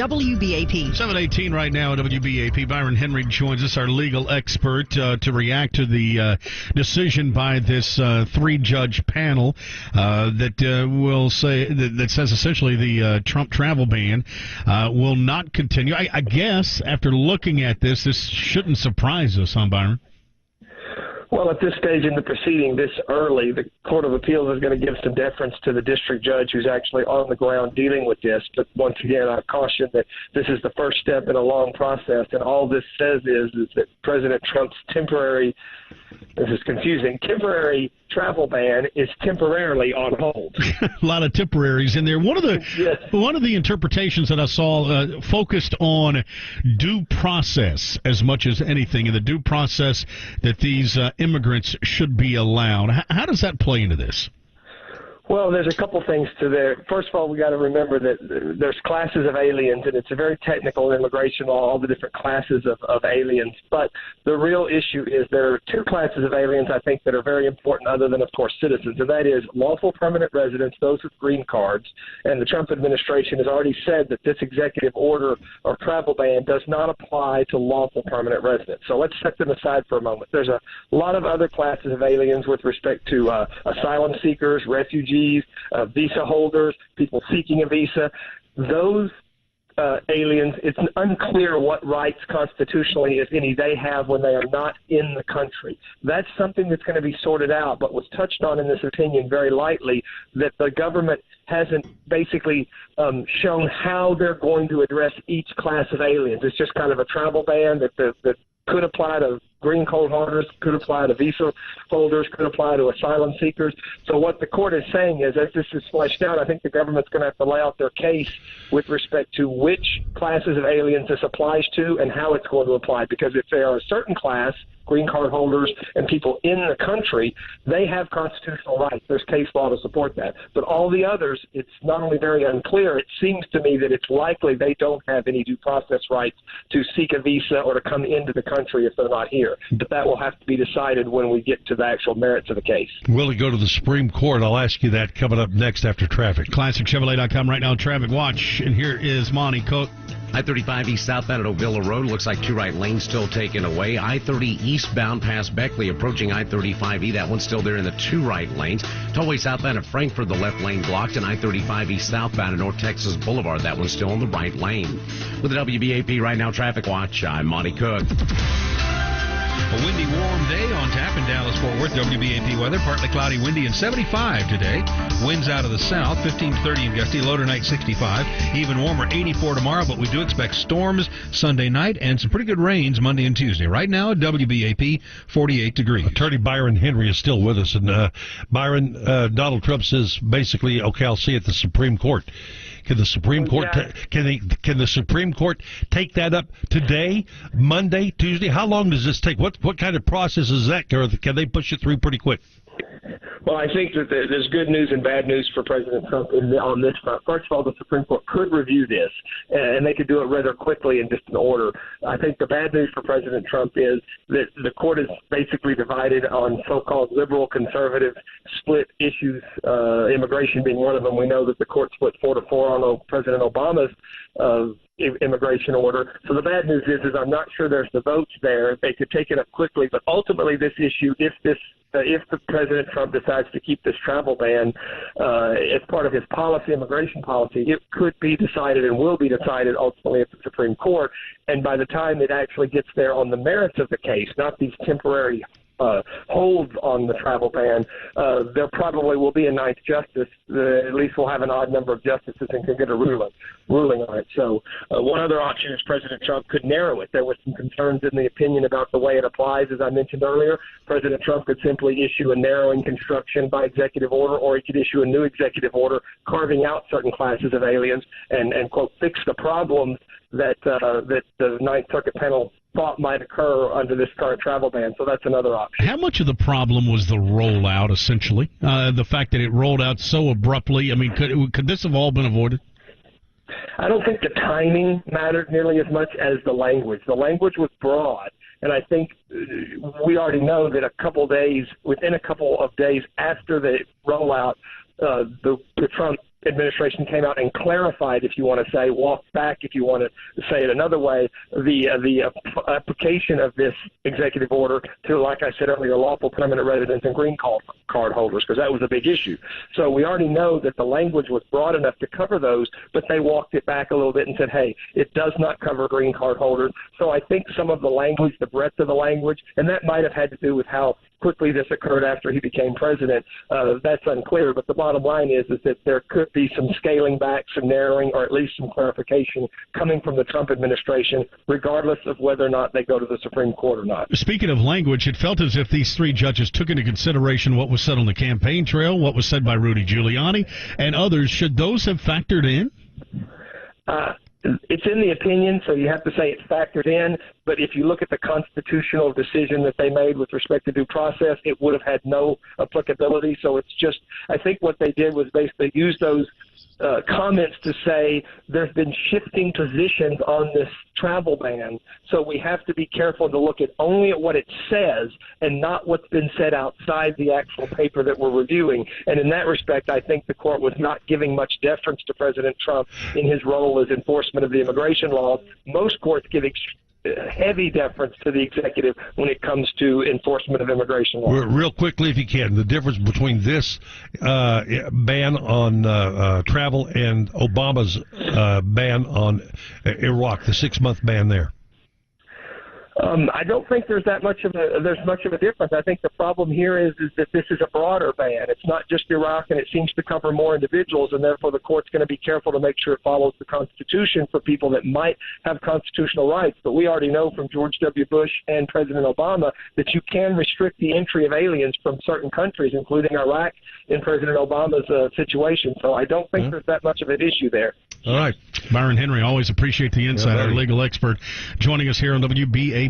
WBAP. 7:18 right now at WBAP. Byron Henry joins us, our legal expert, to react to the decision by this three-judge panel that will say that says essentially the Trump travel ban will not continue. I guess after looking at this shouldn't surprise us, huh, Byron? Well, at this stage in the proceeding, this early, the Court of Appeals is going to give some deference to the district judge who's actually on the ground dealing with this. But once again, I caution that this is the first step in a long process, and all this says is that President Trump's temporary travel ban is temporarily on hold. A lot of temporaries in there. One of the interpretations that I saw focused on due process as much as anything, and the due process that these immigrants should be allowed. How does that play into this? Well, there's a couple things to there. First of all, we got to remember that there's classes of aliens, and it's a very technical immigration law, all the different classes of aliens. But the real issue is there are two classes of aliens, I think, that are very important other than, of course, citizens, and that is lawful permanent residents, those with green cards. And the Trump administration has already said that this executive order or travel ban does not apply to lawful permanent residents. So let's set them aside for a moment. There's a lot of other classes of aliens with respect to asylum seekers, refugees, visa holders, people seeking a visa. Those aliens, it's unclear what rights constitutionally, if any, they have when they are not in the country. That's something that's going to be sorted out, but was touched on in this opinion very lightly, that the government hasn't basically shown how they're going to address each class of aliens. It's just kind of a travel ban that could apply to green card holders, could apply to visa holders, could apply to asylum seekers. So what the court is saying is, as this is fleshed out, I think the government's going to have to lay out their case with respect to which classes of aliens this applies to and how it's going to apply. Because if there are a certain class, green card holders and people in the country, they have constitutional rights. There's case law to support that. But all the others, it's not only very unclear, it seems to me that it's likely they don't have any due process rights to seek a visa or to come into the country if they're not here. But that will have to be decided when we get to the actual merits of the case. Will it go to the Supreme Court? I'll ask you that coming up next after traffic. ClassicChevrolet.com right now, Traffic Watch. And here is Monty Cook. I-35 east southbound at Ovilla Road. Looks like two right lanes still taken away. I-30 eastbound past Beckley approaching I-35E. That one's still there in the two right lanes. Tollway southbound at Frankfort, the left lane blocked. And I-35 east southbound at North Texas Boulevard. That one's still on the right lane. With the WBAP Right Now Traffic Watch, I'm Monty Cook. A windy, warm day on tap in Dallas-Fort Worth. WBAP weather, partly cloudy, windy, and 75 today. Winds out of the south, 15 to 30 and gusty. Low tonight, 65. Even warmer, 84 tomorrow, but we do expect storms Sunday night and some pretty good rains Monday and Tuesday. Right now, WBAP, 48 degrees. Attorney Byron Henry is still with us. And Byron, Donald Trump says basically, okay, I'll see you at the Supreme Court. Can the Supreme Court can the Supreme Court take that up today, Monday, Tuesday? How long does this take? What kind of process is that? Can they push it through pretty quick? Well, I think that there's good news and bad news for President Trump on this front. First of all, the Supreme Court could review this, and they could do it rather quickly in just an order. I think the bad news for President Trump is that the court is basically divided on so-called liberal, conservative, split issues, immigration being one of them. We know that the court split 4-4 on President Obama's immigration order. So the bad news is I'm not sure there's the votes there. They could take it up quickly, but ultimately this issue, if the President Trump decides to keep this travel ban as part of his immigration policy, it could be decided and will be decided ultimately at the Supreme Court. And by the time it actually gets there on the merits of the case, not these temporary holds on the travel ban, there probably will be a ninth justice. At least we'll have an odd number of justices and can get a ruling on it. So one other option is President Trump could narrow it. There were some concerns in the opinion about the way it applies, as I mentioned earlier. President Trump could simply issue a narrowing construction by executive order, or he could issue a new executive order carving out certain classes of aliens and quote, fix the problems that the Ninth Circuit panel thought might occur under this current travel ban. So that's another option. How much of the problem was the rollout, essentially? The fact that it rolled out so abruptly? I mean, could this have all been avoided? I don't think the timing mattered nearly as much as the language. The language was broad, and I think we already know that within a couple of days after the rollout, the Trump administration came out and clarified, if you want to say, walked back, if you want to say it another way, the application of this executive order to, like I said earlier, lawful permanent residents and green card holders, because that was a big issue. So we already know that the language was broad enough to cover those, but they walked it back a little bit and said, hey, it does not cover green card holders. So I think some of the language, the breadth of the language, and that might have had to do with how quickly this occurred after he became president, that's unclear. But the bottom line is that there could be some scaling back, some narrowing, or at least some clarification coming from the Trump administration, regardless of whether or not they go to the Supreme Court or not. Speaking of language, it felt as if these three judges took into consideration what was said on the campaign trail, what was said by Rudy Giuliani, and others. Should those have factored in? It's in the opinion, so you have to say it's factored in. But if you look at the constitutional decision that they made with respect to due process, it would have had no applicability. So it's just, I think what they did was basically use those comments to say there's been shifting positions on this travel ban, so we have to be careful to look only at what it says and not what's been said outside the actual paper that we're reviewing. And in that respect, I think the court was not giving much deference to President Trump in his role as enforcement of the immigration laws. Most courts give heavy deference to the executive when it comes to enforcement of immigration law. Real quickly, if you can, the difference between this ban on travel and Obama's ban on Iraq, the 6-month ban there. I don't think there's much of a difference. I think the problem here is that this is a broader ban. It's not just Iraq, and it seems to cover more individuals, and therefore the court's going to be careful to make sure it follows the Constitution for people that might have constitutional rights. But we already know from George W. Bush and President Obama that you can restrict the entry of aliens from certain countries, including Iraq, in President Obama's situation. So I don't think there's that much of an issue there. All right. Byron Henry, always appreciate the insight, our legal expert, joining us here on WBAP.